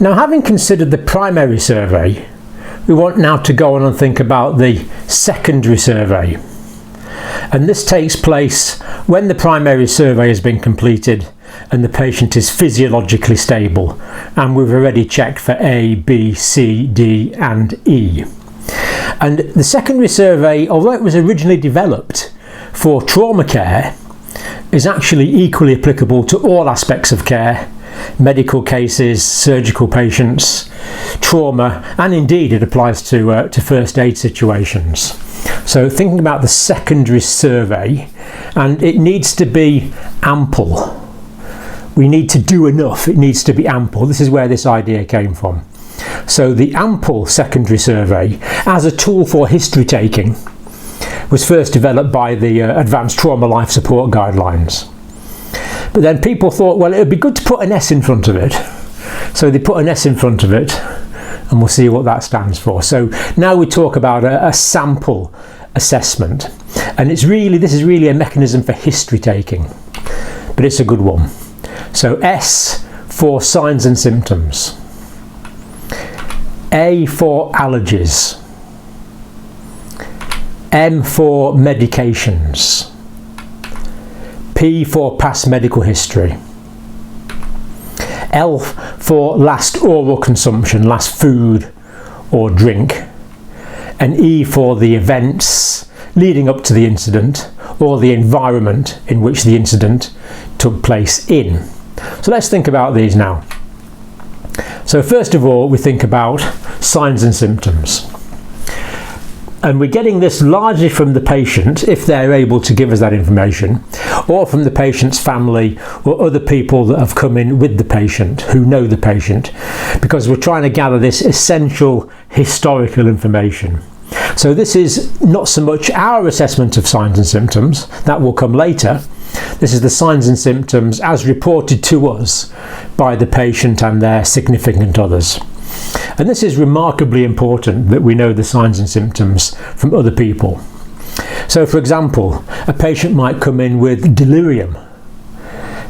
Now, having considered the primary survey, we want now to go on and think about the secondary survey. And this takes place when the primary survey has been completed and the patient is physiologically stable, and we've already checked for A, B, C, D and E. And the secondary survey, although it was originally developed for trauma care, is actually equally applicable to all aspects of care: medical cases, surgical patients, trauma, and indeed it applies to first aid situations. So thinking about the secondary survey, and it needs to be ample. We need to do enough, it needs to be ample. This is where this idea came from. So the ample secondary survey as a tool for history taking was first developed by the Advanced Trauma Life Support Guidelines. But then people thought, well, it would be good to put an S in front of it. So they put an S in front of it, and we'll see what that stands for. So now we talk about a sample assessment, and this is really a mechanism for history taking, but it's a good one. So S for signs and symptoms, A for allergies, M for medications, P for past medical history, L for last oral consumption, last food or drink, and E for the events leading up to the incident or the environment in which the incident took place in. So let's think about these now. So first of all, we think about signs and symptoms. And we're getting this largely from the patient, if they're able to give us that information, or from the patient's family or other people that have come in with the patient, who know the patient, because we're trying to gather this essential historical information. So this is not so much our assessment of signs and symptoms, that will come later. This is the signs and symptoms as reported to us by the patient and their significant others. And this is remarkably important, that we know the signs and symptoms from other people. So for example, a patient might come in with delirium.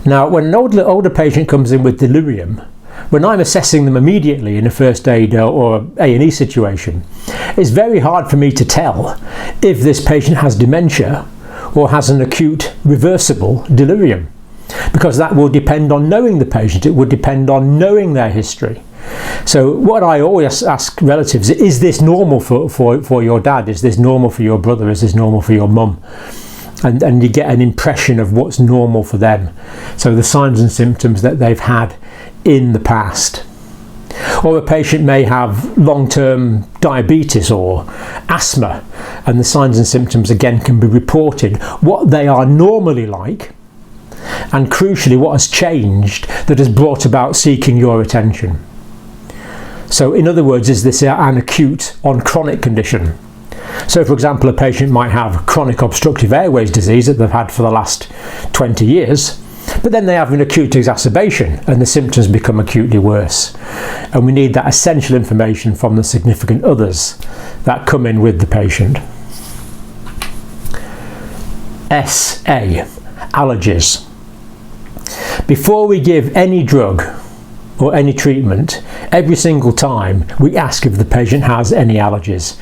Now when an older patient comes in with delirium, when I'm assessing them immediately in a first aid or A&E situation, it's very hard for me to tell if this patient has dementia or has an acute reversible delirium, because that will depend on knowing the patient, it would depend on knowing their history. So what I always ask relatives, is this normal for your dad? Is this normal for your brother? Is this normal for your mum? And you get an impression of what's normal for them. So the signs and symptoms that they've had in the past. Or a patient may have long-term diabetes or asthma, and the signs and symptoms again can be reported, what they are normally like, and crucially what has changed that has brought about seeking your attention. So in other words, is this an acute on chronic condition? So for example, a patient might have chronic obstructive airways disease that they've had for the last 20 years, but then they have an acute exacerbation and the symptoms become acutely worse. And we need that essential information from the significant others that come in with the patient. SA, allergies. Before we give any drug or any treatment, every single time we ask if the patient has any allergies.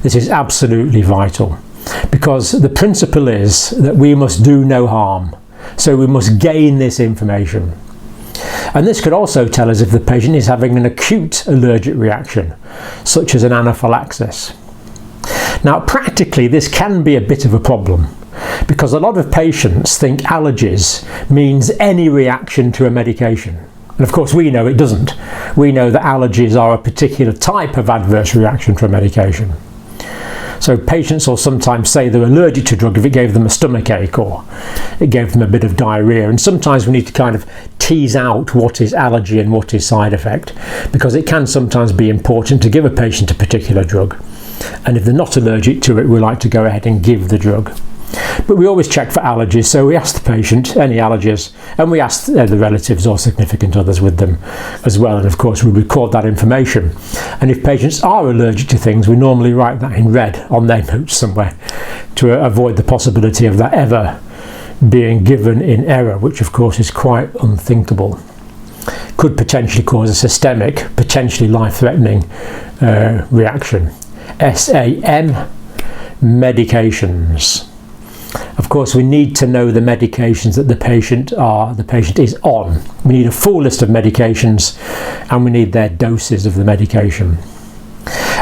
This is absolutely vital, because the principle is that we must do no harm. So we must gain this information. And this could also tell us if the patient is having an acute allergic reaction, such as an anaphylaxis. Now practically this can be a bit of a problem, because a lot of patients think allergies means any reaction to a medication. And of course we know it doesn't. We know that allergies are a particular type of adverse reaction to a medication. So patients will sometimes say they're allergic to a drug if it gave them a stomach ache or it gave them a bit of diarrhea, and sometimes we need to kind of tease out what is allergy and what is side effect, because it can sometimes be important to give a patient a particular drug, and if they're not allergic to it we like to go ahead and give the drug. But we always check for allergies, so we ask the patient any allergies, and we ask the relatives or significant others with them as well, and of course we record that information. And if patients are allergic to things, we normally write that in red on their notes somewhere to avoid the possibility of that ever being given in error, which of course is quite unthinkable. could potentially cause a systemic, potentially life-threatening reaction. SAM, medications. Of course, we need to know the medications that the patient is on. We need a full list of medications, and we need their doses of the medication.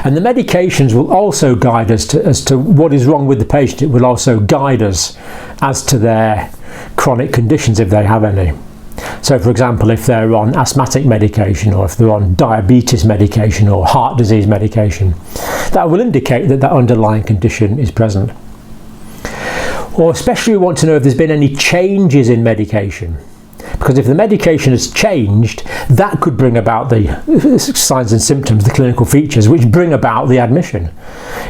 And the medications will also guide us as to what is wrong with the patient. It will also guide us as to their chronic conditions, if they have any. So, for example, if they're on asthmatic medication, or if they're on diabetes medication or heart disease medication, that will indicate that that underlying condition is present. Or especially we want to know if there's been any changes in medication. Because if the medication has changed, that could bring about the signs and symptoms, the clinical features, which bring about the admission.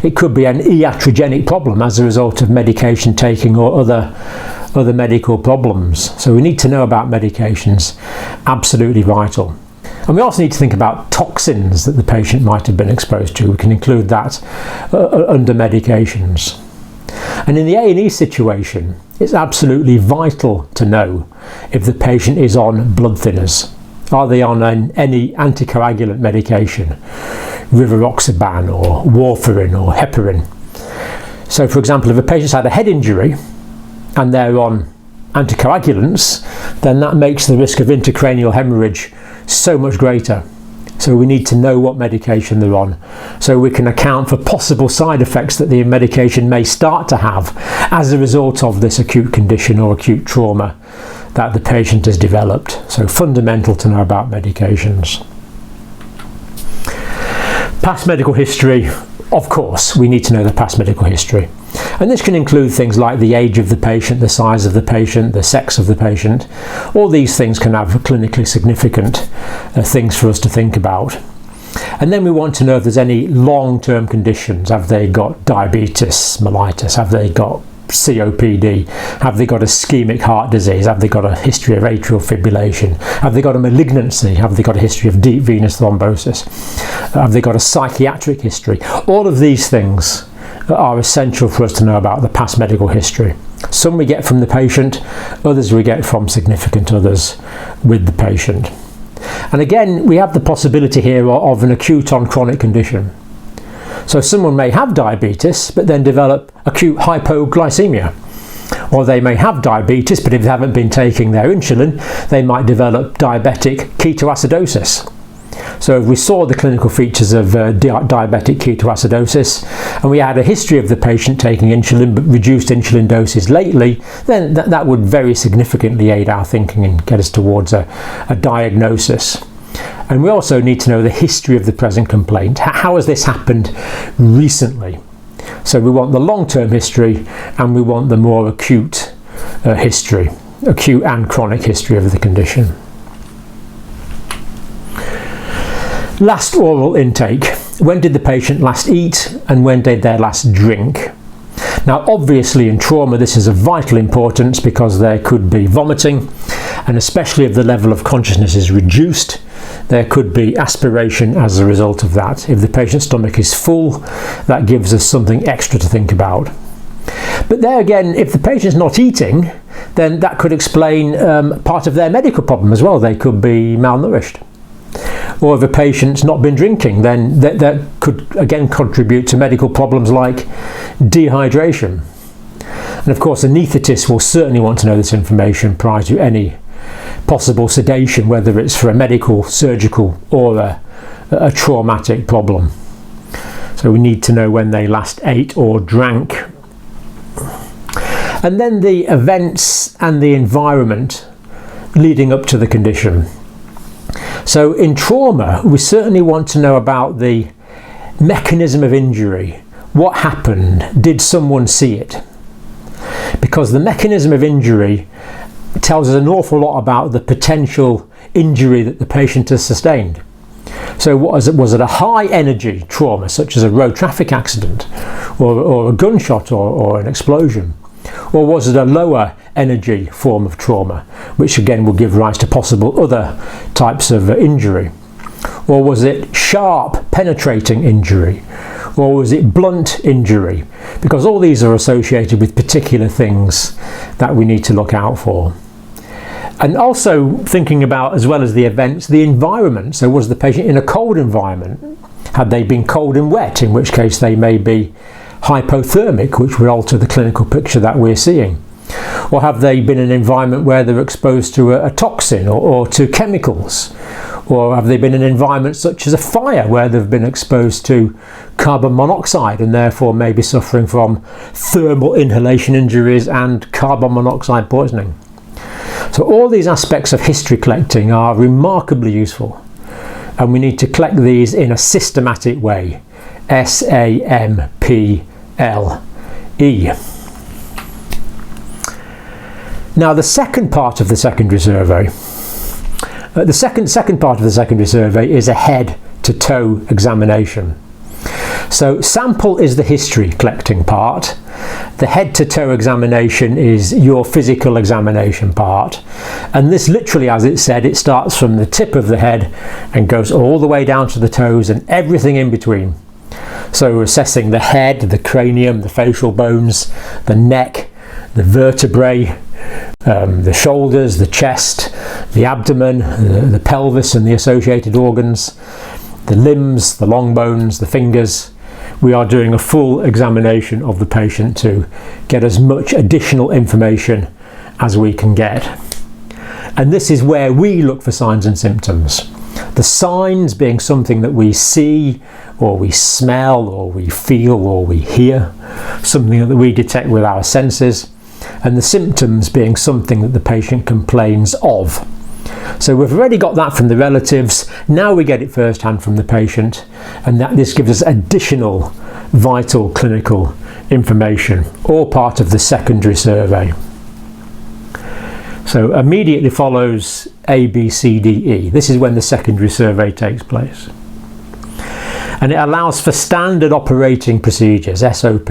It could be an iatrogenic problem as a result of medication taking or other medical problems. So we need to know about medications, absolutely vital. And we also need to think about toxins that the patient might have been exposed to. We can include that under medications. And in the A&E situation, it's absolutely vital to know if the patient is on blood thinners. Are they on any anticoagulant medication, rivaroxaban or warfarin or heparin? So, for example, if a patient's had a head injury and they're on anticoagulants, then that makes the risk of intracranial hemorrhage so much greater. So we need to know what medication they're on, so we can account for possible side effects that the medication may start to have as a result of this acute condition or acute trauma that the patient has developed. So fundamental to know about medications. Past medical history, of course, we need to know the past medical history. And this can include things like the age of the patient, the size of the patient, the sex of the patient. All these things can have clinically significant things for us to think about. And then we want to know if there's any long-term conditions. Have they got diabetes mellitus? Have they got COPD? Have they got ischemic heart disease? Have they got a history of atrial fibrillation? Have they got a malignancy? Have they got a history of deep venous thrombosis? Have they got a psychiatric history? All of these things are essential for us to know about the past medical history. Some we get from the patient, others we get from significant others with the patient. And again, we have the possibility here of an acute on chronic condition. So someone may have diabetes but then develop acute hypoglycemia. Or they may have diabetes, but if they haven't been taking their insulin, they might develop diabetic ketoacidosis. So if we saw the clinical features of diabetic ketoacidosis, and we had a history of the patient taking insulin but reduced insulin doses lately, then that would very significantly aid our thinking and get us towards a diagnosis. And we also need to know the history of the present complaint. How has this happened recently? So we want the long-term history, and we want the more acute history, acute and chronic history of the condition. Last oral intake. When did the patient last eat, and when did they last drink? Now, obviously in trauma this is of vital importance because there could be vomiting, and especially if the level of consciousness is reduced, there could be aspiration as a result of that. If the patient's stomach is full, that gives us something extra to think about. But there again, if the patient's not eating, then that could explain part of their medical problem as well. They could be malnourished. Or if a patient's not been drinking, then that could again contribute to medical problems like dehydration. And of course, anaesthetist will certainly want to know this information prior to any possible sedation, whether it's for a medical, surgical or a traumatic problem. So we need to know when they last ate or drank. And then the events and the environment leading up to the condition. So in trauma, we certainly want to know about the mechanism of injury. What happened? Did someone see it? Because the mechanism of injury tells us an awful lot about the potential injury that the patient has sustained. So was it a high energy trauma, such as a road traffic accident or a gunshot or an explosion? Or was it a lower energy form of trauma, which again will give rise to possible other types of injury? Or was it sharp, penetrating injury? Or was it blunt injury? Because all these are associated with particular things that we need to look out for. And also thinking about, as well as the events, the environment. So was the patient in a cold environment? Had they been cold and wet, in which case they may be hypothermic, which would alter the clinical picture that we're seeing? Or have they been in an environment where they're exposed to a toxin or to chemicals? Or have they been in an environment such as a fire where they've been exposed to carbon monoxide and therefore may be suffering from thermal inhalation injuries and carbon monoxide poisoning? So all these aspects of history collecting are remarkably useful, and we need to collect these in a systematic way. SAMPLE. Now the second part of the secondary survey, the second part of the secondary survey is a head to toe examination. So sample is the history collecting part. The head to toe examination is your physical examination part. And this literally, as it said, it starts from the tip of the head and goes all the way down to the toes and everything in between. So we're assessing the head, the cranium, the facial bones, the neck, the vertebrae, the shoulders, the chest, the abdomen, the pelvis and the associated organs, the limbs, the long bones, the fingers. We are doing a full examination of the patient to get as much additional information as we can get. And this is where we look for signs and symptoms. The signs being something that we see, or we smell, or we feel, or we hear, something that we detect with our senses, and the symptoms being something that the patient complains of. So we've already got that from the relatives, now we get it firsthand from the patient, and this gives us additional vital clinical information, all part of the secondary survey. So immediately follows A, B, C, D, E. This is when the secondary survey takes place. And it allows for standard operating procedures, SOP,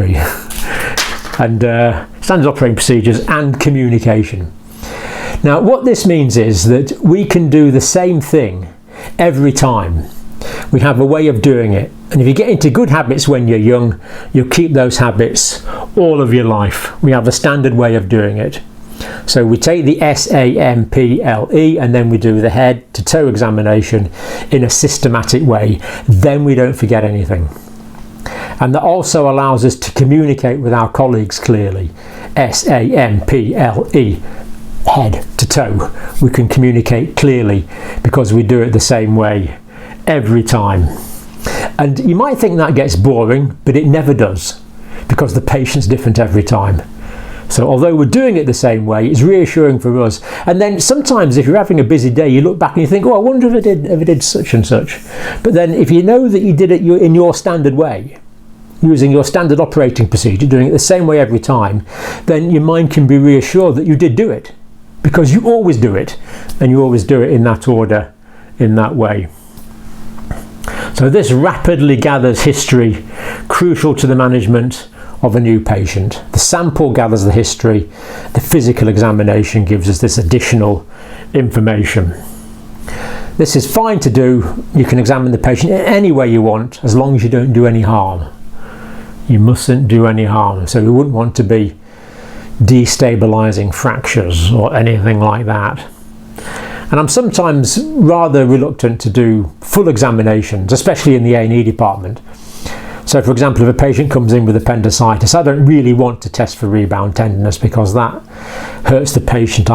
and standard operating procedures and communication. Now what this means is that we can do the same thing every time. We have a way of doing it, and if you get into good habits when you're young, you'll keep those habits all of your life. We have a standard way of doing it. So we take the SAMPLE and then we do the head to toe examination in a systematic way. Then we don't forget anything. And that also allows us to communicate with our colleagues clearly. SAMPLE, head to toe. We can communicate clearly because we do it the same way every time. And you might think that gets boring, but it never does, because the patient's different every time. So although we're doing it the same way, it's reassuring for us. And then sometimes if you're having a busy day, you look back and you think, oh, I wonder if I did such and such. But then if you know that you did it in your standard way, using your standard operating procedure, doing it the same way every time, then your mind can be reassured that you did do it, because you always do it, and you always do it in that order, in that way. So this rapidly gathers history, crucial to the management of a new patient. The sample gathers the history, the physical examination gives us this additional information. This is fine to do. You can examine the patient in any way you want, as long as you don't do any harm. You mustn't do any harm, so we wouldn't want to be destabilizing fractures or anything like that. And I'm sometimes rather reluctant to do full examinations, especially in the A&E department. So for example, if a patient comes in with appendicitis, I don't really want to test for rebound tenderness, because that hurts the patient,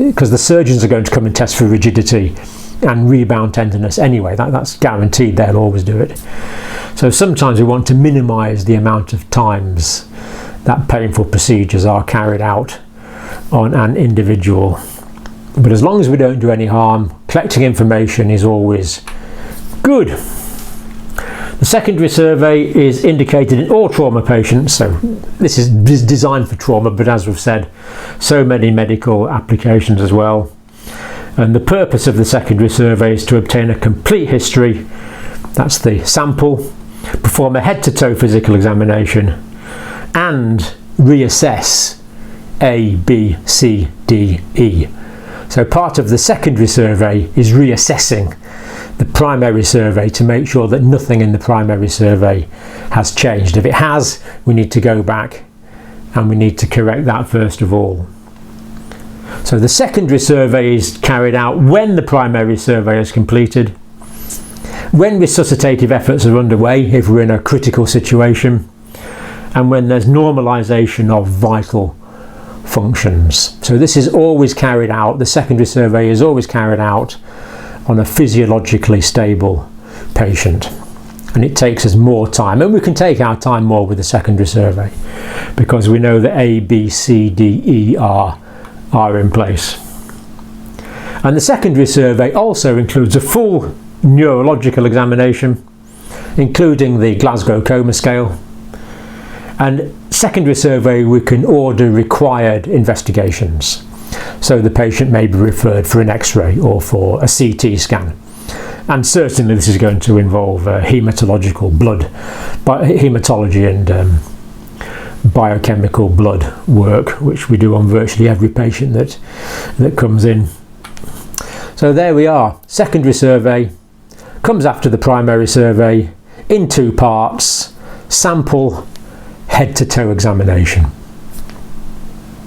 because the surgeons are going to come and test for rigidity and rebound tenderness anyway. That's guaranteed, they'll always do it. So sometimes we want to minimise the amount of times that painful procedures are carried out on an individual. But as long as we don't do any harm, collecting information is always good. The secondary survey is indicated in all trauma patients, so this is designed for trauma, but as we've said, so many medical applications as well. And the purpose of the secondary survey is to obtain a complete history, that's the sample, perform a head-to-toe physical examination, and reassess A, B, C, D, E. So part of the secondary survey is reassessing the primary survey to make sure that nothing in the primary survey has changed. If it has, we need to go back and we need to correct that first of all. So the secondary survey is carried out when the primary survey is completed, when resuscitative efforts are underway if we're in a critical situation, and when there's normalisation of vital functions. So this is always carried out, the secondary survey is always carried out on a physiologically stable patient, and it takes us more time, and we can take our time more with the secondary survey because we know that A, B, C, D, E are in place. And the secondary survey also includes a full neurological examination, including the Glasgow Coma Scale, and secondary survey we can order required investigations. So the patient may be referred for an X-ray or for a CT scan, and certainly this is going to involve hematology and biochemical blood work, which we do on virtually every patient that comes in. So there we are. Secondary survey comes after the primary survey in two parts: sample, head to toe examination.